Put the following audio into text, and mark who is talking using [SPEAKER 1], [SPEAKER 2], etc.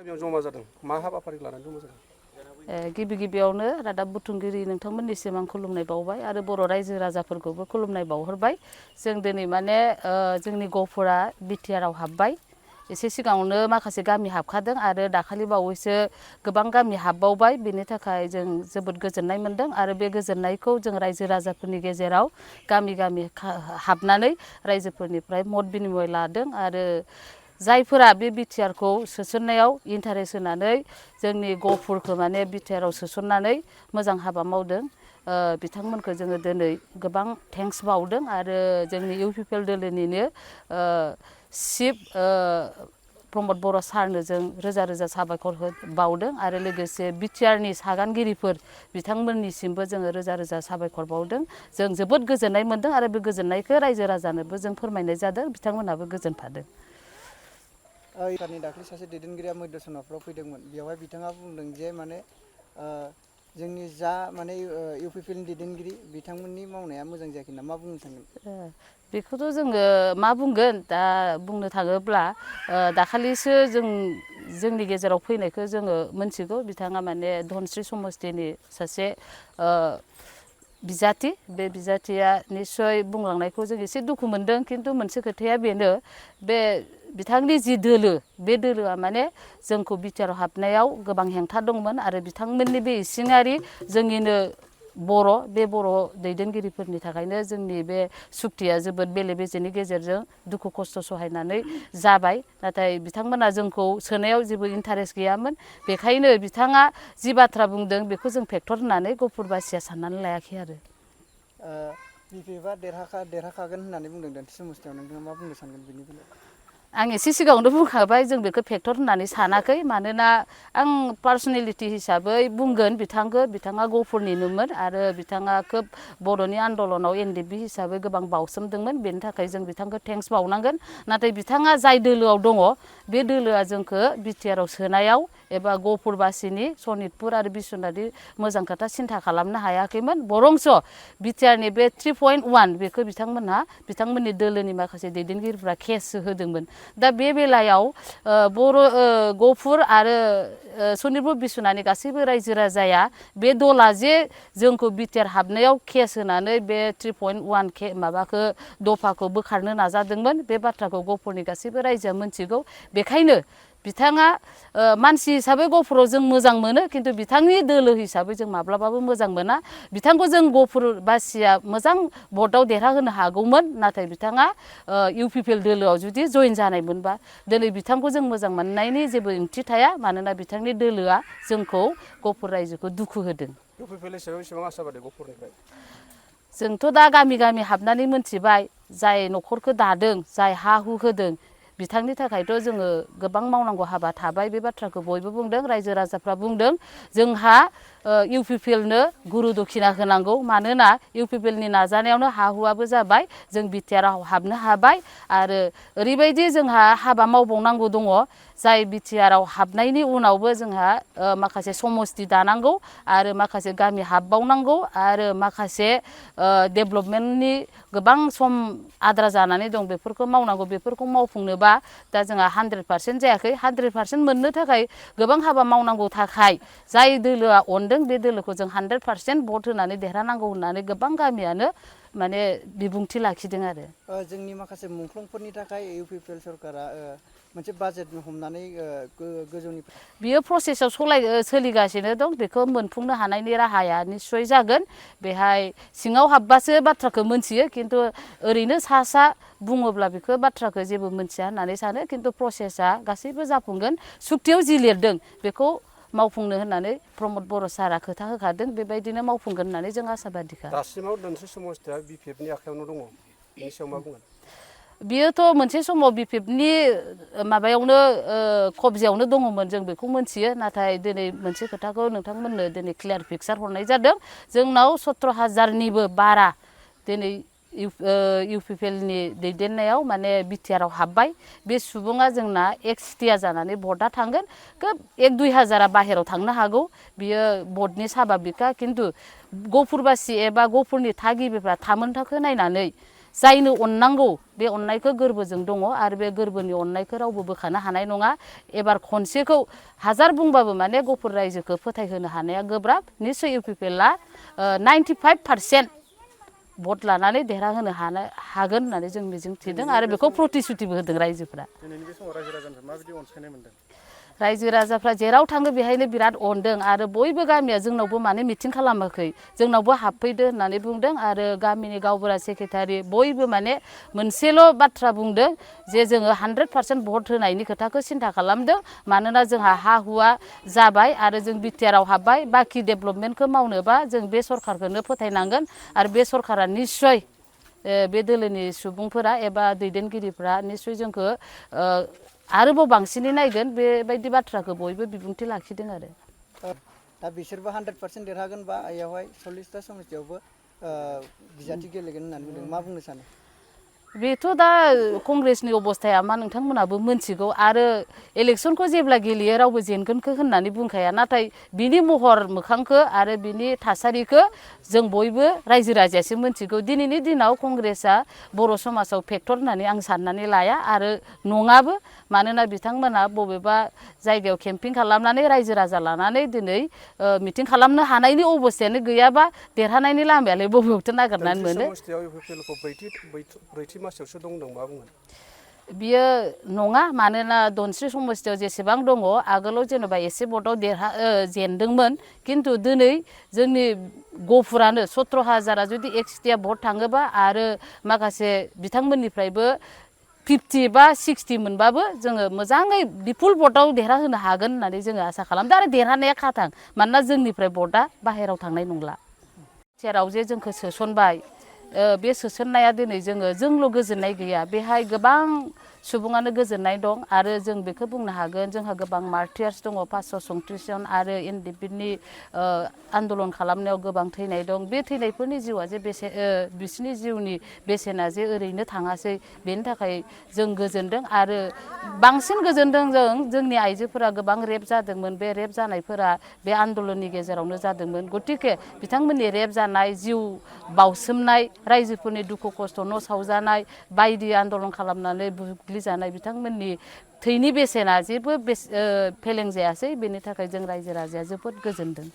[SPEAKER 1] गामियाव जमा जादों मा हाबाफारि लानानै जमा जादों?
[SPEAKER 2] गिबि गिबियावनो रादाब बुथुमगिरि नोंथांमोननिसिम आं खुलुमनाय बावबाय आरो बर' रायजो राजाफोरखौबो खुलुमनाय बावहरबाय। जों दिनै माने जोंनि गफुरा बिटिआरआव हाबबाय। एसे सिगाङावनो माखासे गामि हाबखादों आरो दाखालि बावैसो गोबां गामि हाबबावबाय। बेनि थाखाय जों जोबोद गोजोननाय मोनदों आरो बे गोजोननायखौ जों रायजो राजाफोरनि गेजेराव गामि गामि हाबनानै रायजोफोरनिफ्राय मत बिनिमय लादों आरो जायफोरा बे बिटिआरखौ सोसननायाव इन्टारेस्ट होनानै जोंनि गफुरखौ माने बिटिआरआव सोसननानै मोजां हाबा मावदों बिथांमोनखौ जोङो दिनै गोबां थेंक्स बावदों आरो जोंनि इउपिपिएल दोलोनिनो चिफ प्रमद बर' सारनो जों रोजा रोजा साबायखर बावदों आरो लोगोसे बिटिआरनि सागानगिरिफोर बिथांमोननिसिमबो जोङो रोजा रोजा साबायखर बावदों। जों जोबोद गोजोननाय मोनदों आरो बे गोजोननायखौ रायजो राजानोबो जों फोरमायनाय जादों। बिथांमोनहाबो गोजोनफादों।
[SPEAKER 3] दाख्लै सासे दैदेनगिरिया मैद्य सनाफ्राव फैदोंमोन। बेवहाय बिथाङा बुंदों जे माने जोंनि जा माने इउपिपिएलनि दैदेनगिरि बिथांमोननि मावनाया मोजां जायाखै ना मा बुंनो सानगोन?
[SPEAKER 2] बेखौथ' जोङो मा बुंगोन दा बुंनो थाङोब्ला दाखालिसो जोंनि गेजेराव फैनायखौ जोङो मोनथिगौ। बिथाङा माने धनस्रि समस्थिनि सासे बिजाथि बे बिजाथिया निस्सय बुंलांनायखौ जों एसे दुखु मोनदों। खिन्थु मोनसे खोथाया बेनो बे बिथांनि जि दोलो बे दोलोआ माने जोंखौ बिटिआरआव हाबनायाव गोबां हेंथा दंमोन आरो बिथांमोननि बे इसिङारि जोंनिनो बे बर' दैदेनगिरिफोरनि थाखायनो जोंनि बे सुक्तिया जोबोद बेले बेजेनि गेजेरजों दुखु खस्थ' सहायनानै जाबाय। नाथाय बिथांमोना जोंखौ सोनायाव जेबो इन्टारेस्ट गैयामोन। बेखायनो बिथाङा जि बाथ्रा बुंदों बेखौ जों फेक्टर होननानै गफुरबासिया साननानै लायाखै आरो।
[SPEAKER 3] बिपिएफआ देरहाखागोन होननानै बुंदों धोनस्रि समस्थियाव। नोंथाङा मा बुंनो सानगोन बेनि बेलायाव?
[SPEAKER 2] आं एसे सिगाङावनो बुंखाबाय जों बेखौ फेक्टर होननानै सानाखै। मानोना आं पार्सनेलिटि हिसाबै बुंगोन बिथाङा गफुरनिनोमोन आरो बिथाङा खोब बर'नि आन्दलनाव एनडिएफबि हिसाबै गोबां बावसोमदोंमोन। बेनि थाखाय जों बिथांखौ थेंक्स बावनांगोन। नाथाय बिथाङा जाय दोलोआव दङ बे दोलोआ जोंखौ बिटिआरआव सोनायाव एबा गफुरबासिनि सनितपुर आरो बिस्वनाथनि मोजां खोथा सिन्था खालामनो हायाखैमोन। बरंस बिटिआरनि बे 3.1 बेखौ बिथांमोननि दोलोनि माखासे दैदेनगिरिफ्रा केससो होदोंमोन। दा बे बेलायाव गफुर आरो सनितपुर बिस्वनाथनि गासैबो रायजो राजाया बे दला जे जोंखौ बिटिआर हाबनायाव केस होनानै बे 3.1 माबाखौ दफाखौ बोखारनो नाजादोंमोन। बे बाथ्राखौ गफुरनि गासैबो रायजोआ मोनथिगौ। बेखायनो बिथाङा मानसि हिसाबै गफुराव जों मोजां मोनो। खिन्थु बिथांनि दोलो हिसाबै जों माब्लाबाबो मोजां मोना। बिथांखौ जों गफुरबासिया मोजां भटआव देरहाहोनो हागौमोन। नाथाय बिथाङा इउपिपिएल दोलोआव जुदि जयेन जानायमोनबा दिनै बिथांखौ जों मोजां मोननायनि जेबो ओंथि थाया। मानोना बिथांनि दोलोआ जोंखौ गफुर रायजोखौ दुखु होदों।
[SPEAKER 1] इउपिपिएल हिसाबै बेसेबां आसाबादि गफुरनिफ्राय?
[SPEAKER 2] जोंथ' दा गामि गामि हाबनानै मोनथिबाय जाय न'खरखौ दादों जाय हा हु होदों बिथांनि थाखायथ' जोङो गोबां मावनांगौ हाबा थाबाय। बे बाथ्राखौ बयबो बुंदों। रायजो राजाफ्रा बुंदों जोंहा इउपिपिएलनो गुरु दक्षिणा होनांगौ। मानोना इउपिपिएलनि नाजानायावनो हा हुआबो जाबाय। जों बिटिआरआव हाबनो हाबाय आरो ओरैबायदि जोंहा हाबा मावबावनांगौ दङ। जाय बिटिआरआव हाबनायनि उनावबो जोंहा माखासे समस्ति दानांगौ आरो माखासे गामि हाबबावनांगौ आरो माखासे डेभेलपमेन्टनि गोबां सम आद्रा जानानै दं। बेफोरखौ मावनांगौ। बेफोरखौ मावफुंनोबा दा जोंहा 100% जायाखै। 100% मोननो थाखाय गोबां हाबा मावनांगौ थाखाय जाय दोलोआ अनदों बे दोलोखौ जों 100% भट होनानै देरहानांगौ होननानै गोबां गामियानो माने बिबुंथि लाखिदों आरो।
[SPEAKER 3] जोंनि माखासे मुंख्लंफोरनि थाखाय इउपिपिएल सरकारा मोनसे बाजेट हमनानै गोजौनिफ्राय
[SPEAKER 2] बियो प्रसेसआव सोलिगासिनो दं। बेखौ मोनफुंनो हानायनि राहाया निस्सय जागोन। बेहाय सिङाव हाबबासो बाथ्राखौ मोनथियो। खिन्थु ओरैनो सा बुङोब्ला बेखौ बाथ्राखौ जेबो मोनथिया होननानै सानो। खिन्थु प्रसेसा गासैबो जाफुंगोन। सुक्तियाव जि लिरदों बेखौ मावफुंनो होननानै प्रमद बर' सारा खोथा होखादों। बेबायदिनो मावफुंगोन होननानै जों आसाबादिखा।
[SPEAKER 1] दासिमाव धोनस्रि समस्थिया बिपिएफनि आखायावनो दङ। बेनि सायाव मा बुंगोन?
[SPEAKER 2] बियोथ' मोनसे समाव बिपिएफनि माबायावनो कब्जायावनो दङमोन। जों बेखौ मोनथियो। नाथाय दिनै मोनसे खोथाखौ नोंथांमोननो दिनै क्लियार पिकचार हरनाय जादों। जोंनाव 17,000निबो बारा दिनै इउपिपिएलनि दैदेननायाव माने बिटिआरआव हाबबाय। बे सुबुङा जोंना एक्सटिया जानानै भटआ थांगोन। खोब 1-2 हाजारा बाहेरायाव थांनो हागौ। बियो भटनि साबा बिखा। खिन्थु गफुरबासि एबा गफुरनि थागिबिफ्रा थामोनथाखो नायनानै जायनो अननांगौ बे अननायखौ गोरबोजों दङ आरो बे गोरबोनि अननायखौ रावबो बोखानो हानाय नङा एबार खनसेखौ हाजार बुंबाबो माने गफुर रायजोखौ फोथायहोनो हानाया गोब्राब निस्सय इउपिपिएलआ 95% भट लानानै देरहाहोनो हागोन होननानै जों मिजिं थिदों आरो बेखौ प्रतिश्रुतिबो होदों रायजोफोरा
[SPEAKER 1] दिनैनि बे समाव रायजो राजानिफ्राय माबायदि अनसायनाय मोनदों
[SPEAKER 2] रायजो राजाफ्रा जेराव थाङो बेहायनो बिराद अनदों आरो बयबो गामिया जोंनावबो माने मिटिं खालामाखै जोंनावबो हाबफैदो होननानै बुंदों आरो गामिनि गावबुरा सेक्रेटारि बयबो माने मोनसेल' बाथ्रा बुंदों जे जोङो 100% भट होनायनि खोथाखौ सिन्था खालामदों मानोना जोंहा हा हुआ जाबाय आरो जों बिटिआरआव हाबबाय बाखि डेभेलपमेन्टखौ मावनोबा जों बे सरखारखौनो फोथायनांगोन आरो बे सरखारा निस्सय बे दोलोनि सुबुंफोरा एबा दैदेनगिरिफ्रा निस्सय जोंखौ आरोबाव बांसिनै नायगोन बेबायदि बाथ्राखौ बयबो बिबुंथि लाखिदों आरो
[SPEAKER 3] दा बिसोरबो 100% देरहागोन बा बेयावहाय 40टा समस्थियावबो बिजाथि गेलेगोन होननानै बुंदों मा बुंनो सानो
[SPEAKER 2] बेथ' दा कंग्रेसनि अबस्थाया मा नोंथांमोनाबो मोनथिगौ आरो इलेक्सनखौ जेब्ला गेलेयो रावबो जेनगोनखौ होननानै बुंखाया नाथाय बिनि महर मोखांखौ आरो बिनि थासारिखौ जों बयबो रायजो राजायासो मोनथिगौ दिनैनि दिनाव कंग्रेसआ बर' समाजाव फेक्टर होननानै आं साननानै लाया आरो नङाबो मानोना बिथांमोना बबेबा जायगायाव केम्पिं खालामनानै रायजो राजा लानानै दिनै मिटिं खालामनो हानायनि अबस्थायानो गैयाबा देरहानायनि लामायालाय बबेयावथो नागिरनानै मोनो
[SPEAKER 1] ब्रैथि मासियावसो दं होनदों मा बुंगोन
[SPEAKER 2] बियो नङा मानोना धनस्रि समस्थियाव जेसेबां दङ आगोलाव जेनेबा एसे भटआव जेनदोंमोन खिन्थु दिनै जोंनि गफुरानो 17,000 जुदि एकसिटिया भट थाङोबा आरो माखासे बिथांमोननिफ्रायबो 50 बा 60 मोनबाबो जोङो मोजाङै बिपुल भटआव देरहाहोनो हागोन होननानै जोङो आसा खालामदों आरो देरहानाया खाथां मानोना जोंनिफ्राय भटआ बाहेरायाव थांनाय नंला सेराव जे जोंखौ सोसनबाय बे सोसननाया दिनै जोंल' गोजोननाय गैया बेहाय गोबां सुबुङानो गोजोननाय दं आरो जों बेखौ बुंनो हागोन जोंहा गोबां मार्टियार्स दङ 534 जन आरो एनडिपिनि आन्दलन खालामनायाव गोबां थैनाय दं बे थैनायफोरनि जिउआ जे बिसोरनि जिउनि बेसेना जे ओरैनो थाङासै बेनि थाखाय जों गोजोनदों आरो बांसिन गोजोनदों जोंनि आइजोफोरा गोबां रेप जादोंमोन बे रेप जानायफोरा बे आन्दलननि गेजेरावनो जादोंमोन गतिके बिथांमोननि रेप जानाय जिउ बावसोमनाय रायजोफोरनि दुखु खस्थ' न' सावजानाय बायदि आन्दलन खालामनानै बुग्लिजानाय बिथांमोननि थैनि बेसेना जेबो फेलें जायासै बेनि थाखाय जों रायजो राजाया जोबोद गोजोनदों